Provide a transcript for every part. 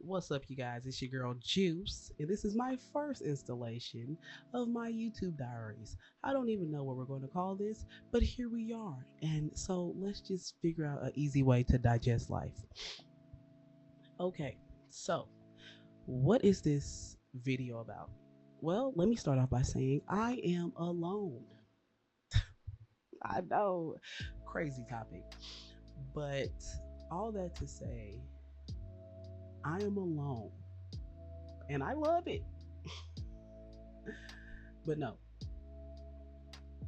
What's up, you guys? It's your girl Juice, and this is my first installation of my YouTube diaries. I don't even know what we're going to call this, but here we are. And so let's just figure out an easy way to digest life. Okay, so what is this video about? Well, let me start off by saying I am alone. I know, crazy topic, but all that to say, I am alone and I love it. But no,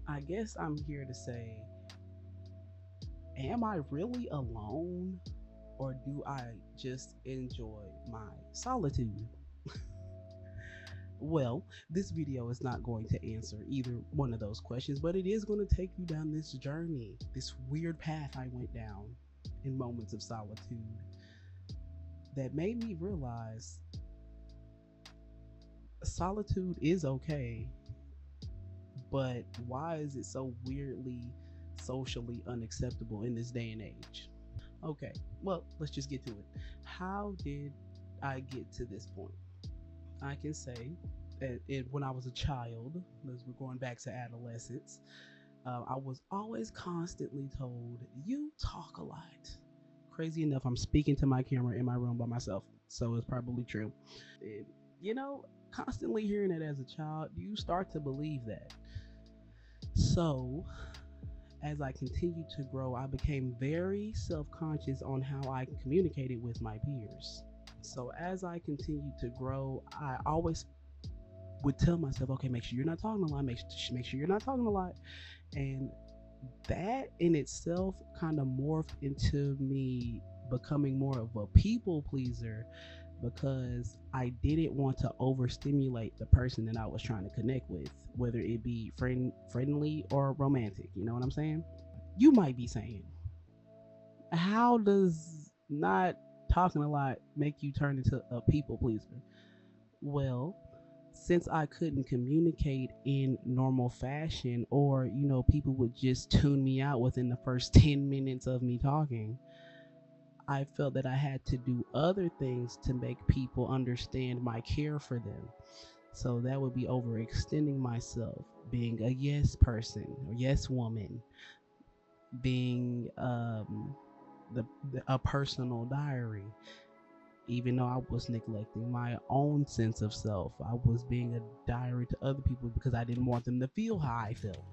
I guess I'm here to say, am I really alone or do I just enjoy my solitude? Well, this video is not going to answer either one of those questions, but it is going to take you down this journey, this weird path I went down in moments of solitude that made me realize solitude is okay, but why is it so weirdly socially unacceptable in this day and age? Okay, well, let's just get to it. How did I get to this point? I can say that when I was a child, as we're going back to adolescence, I was always constantly told, "You talk a lot." Crazy enough, I'm speaking to my camera in my room by myself, so it's probably true. And, constantly hearing it as a child, you start to believe that. So, as I continued to grow, I became very self conscious on how I communicated with my peers. So, as I continued to grow, I always would tell myself, okay, make sure you're not talking a lot, make sure you're not talking a lot. And that in itself kind of morphed into me becoming more of a people pleaser because I didn't want to overstimulate the person that I was trying to connect with, whether it be friendly or romantic. You know what I'm saying? You might be saying, how does not talking a lot make you turn into a people pleaser? Well, since I couldn't communicate in normal fashion, or people would just tune me out within the first 10 minutes of me talking, I felt that I had to do other things to make people understand my care for them. So that would be overextending myself, being a yes person or yes woman, being a personal diary. Even though I was neglecting my own sense of self, I was being a diary to other people because I didn't want them to feel how I felt.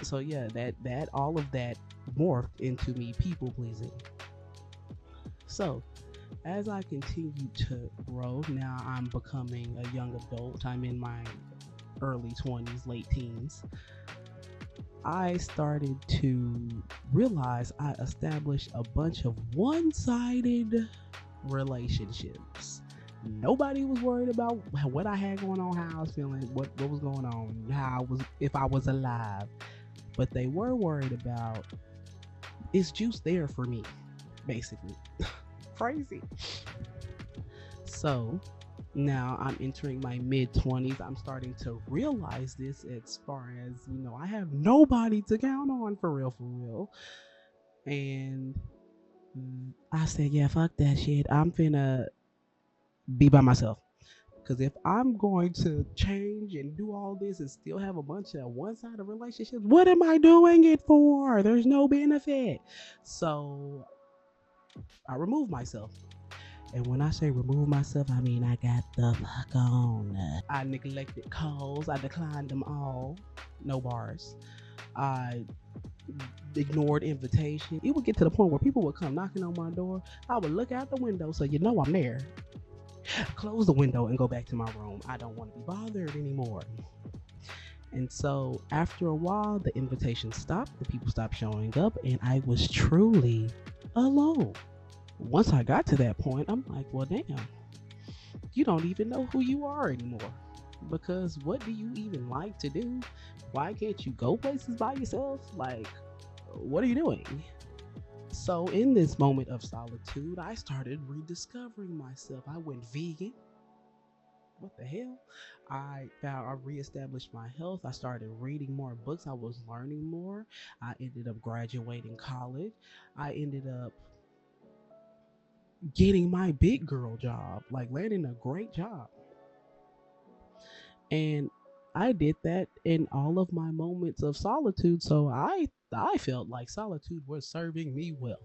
So yeah, that all of that morphed into me people pleasing. So as I continue to grow, now I'm becoming a young adult. I'm in my early 20s, late teens. I started to realize I established a bunch of one sided relationships. Nobody was worried about what I had going on, how I was feeling, what was going on, how I was, if I was alive. But they were worried about, is Juice there for me, basically. Crazy. So now I'm entering my mid 20s. I'm starting to realize this as far as, I have nobody to count on for real, for real. And I said, yeah, fuck that shit. I'm finna be by myself. Because if I'm going to change and do all this and still have a bunch of one sided relationships, what am I doing it for? There's no benefit. So I removed myself. And when I say remove myself, I mean I got the fuck on. I neglected calls. I declined them all. No bars. I ignored invitations. It would get to the point where people would come knocking on my door. I would look out the window so I'm there. Close the window and go back to my room. I don't want to be bothered anymore. And so after a while, the invitations stopped, the people stopped showing up, and I was truly alone. Once I got to that point, I'm like, well, damn, you don't even know who you are anymore. Because what do you even like to do? Why can't you go places by yourself? Like, what are you doing? So, in this moment of solitude, I started rediscovering myself. I went vegan. What the hell? I reestablished my health. I started reading more books. I was learning more. I ended up graduating college. I ended up getting my big girl job, like landing a great job. And I did that in all of my moments of solitude, so I felt like solitude was serving me well.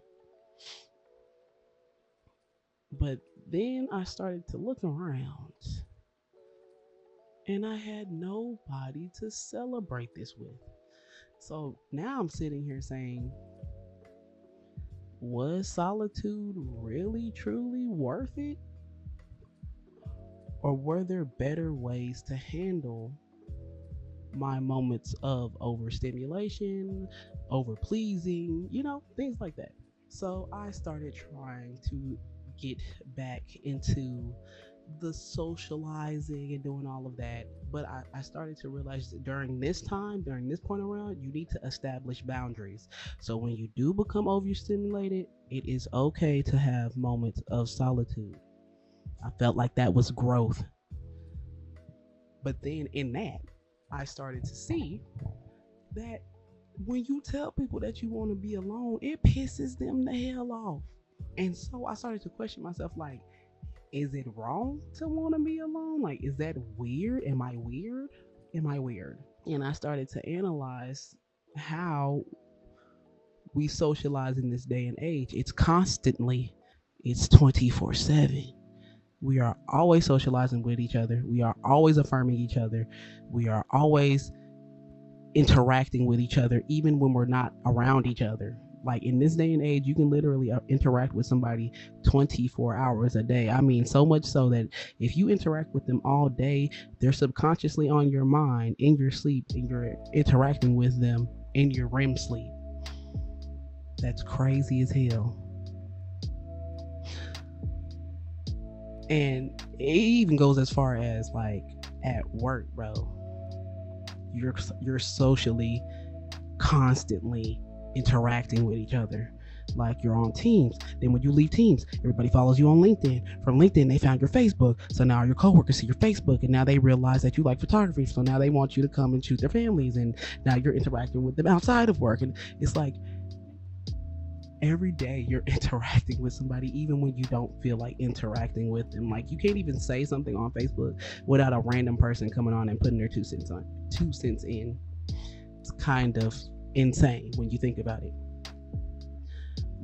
But then I started to look around and I had nobody to celebrate this with. So now I'm sitting here saying, was solitude really truly worth it? Or were there better ways to handle my moments of overstimulation, over pleasing, things like that? So I started trying to get back into the socializing and doing all of that. But I started to realize that during this point around, you need to establish boundaries. So when you do become overstimulated, it is okay to have moments of solitude. I felt like that was growth. But then in that, I started to see that when you tell people that you want to be alone, it pisses them the hell off. And so I started to question myself, like, is it wrong to want to be alone? Like, is that weird? Am I weird? Am I weird? And I started to analyze how we socialize in this day and age. It's constantly, it's 24/7. We are always socializing with each other. We are always affirming each other. We are always interacting with each other, even when we're not around each other. Like in this day and age, you can literally interact with somebody 24 hours a day. I mean, so much so that if you interact with them all day, they're subconsciously on your mind in your sleep, and you're interacting with them in your REM sleep. That's crazy as hell. And it even goes as far as like at work, bro. You're socially constantly interacting with each other. Like you're on Teams. Then when you leave Teams, everybody follows you on LinkedIn. From LinkedIn, they found your Facebook. So now your coworkers see your Facebook, and now they realize that you like photography. So now they want you to come and shoot their families, and now you're interacting with them outside of work. And it's like every day you're interacting with somebody, even when you don't feel like interacting with them. Like you can't even say something on Facebook without a random person coming on and putting their 2 cents in. It's kind of insane when you think about it.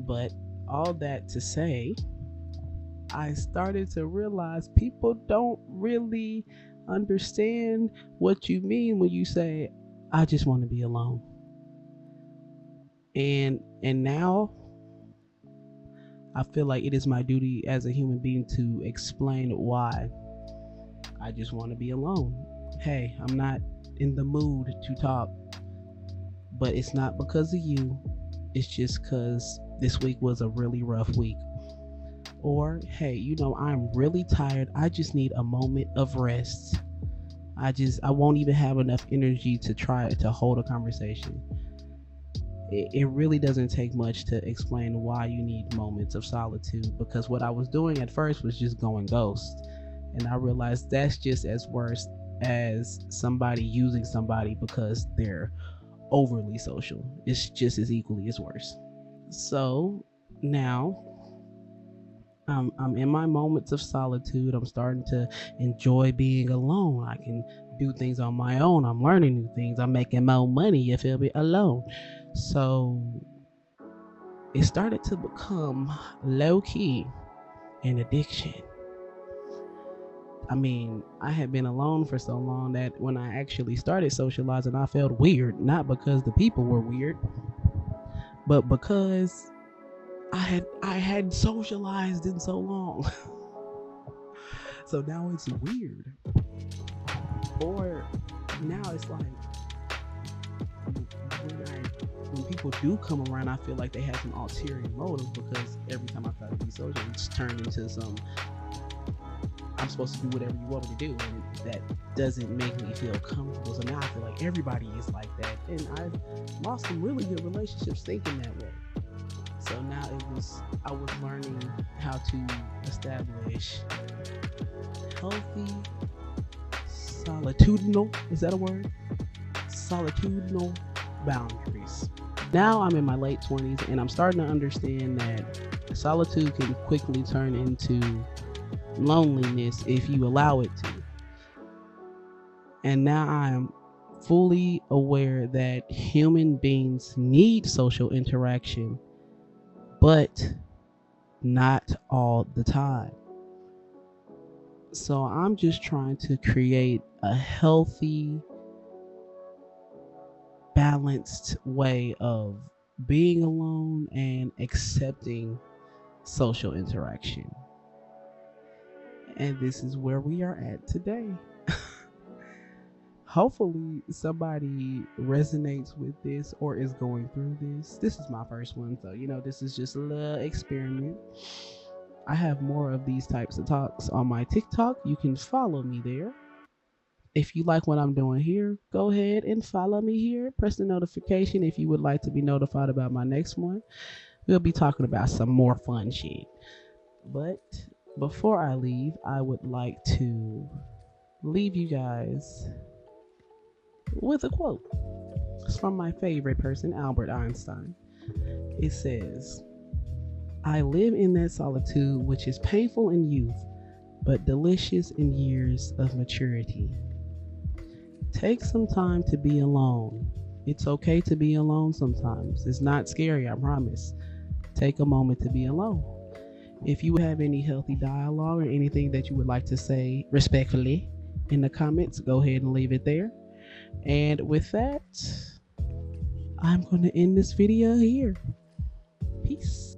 But all that to say, I started to realize people don't really understand what you mean when you say, I just want to be alone. And now I feel like it is my duty as a human being to explain why I just want to be alone. Hey, I'm not in the mood to talk, but it's not because of you. It's just because this week was a really rough week. Or, hey, I'm really tired. I just need a moment of rest. I won't even have enough energy to try to hold a conversation. It really doesn't take much to explain why you need moments of solitude, because what I was doing at first was just going ghost. And I realized that's just as worse as somebody using somebody because they're overly social. It's just as equally as worse. So now I'm in my moments of solitude. I'm starting to enjoy being alone. I can do things on my own. I'm learning new things. I'm making more money, you feel me, alone. So it started to become low-key an addiction. I mean, I had been alone for so long that when I actually started socializing, I felt weird. Not because the people were weird, but because I had socialized in so long. So now it's weird. Or now it's like when people do come around, I feel like they have some ulterior motive, because every time I try to be social, it's turned into some I'm supposed to do whatever you want me to do, and that doesn't make me feel comfortable. So now I feel like everybody is like that, and I've lost some really good relationships thinking that way. So now I was learning how to establish healthy solitudinal, is that a word? Solitudinal boundaries. Now I'm in my late 20s, and I'm starting to understand that Solitude can quickly turn into loneliness if you allow it to. And now I am fully aware that human beings need social interaction, but not all the time. So I'm just trying to create a healthy, balanced way of being alone and accepting social interaction. And this is where we are at today. Hopefully somebody resonates with this or is going through this. This is my first one, so this is just a little experiment. I have more of these types of talks on my TikTok. You can follow me there. If you like what I'm doing here, go ahead and follow me here. Press the notification if you would like to be notified about my next one. We'll be talking about some more fun shit. But before I leave, I would like to leave you guys with a quote. It's from my favorite person, Albert Einstein. It says, "I live in that solitude which is painful in youth, but delicious in years of maturity." Take some time to be alone. It's okay to be alone sometimes. It's not scary, I promise. Take a moment to be alone. If you have any healthy dialogue or anything that you would like to say respectfully in the comments, go ahead and leave it there. And with that, I'm going to end this video here. Peace.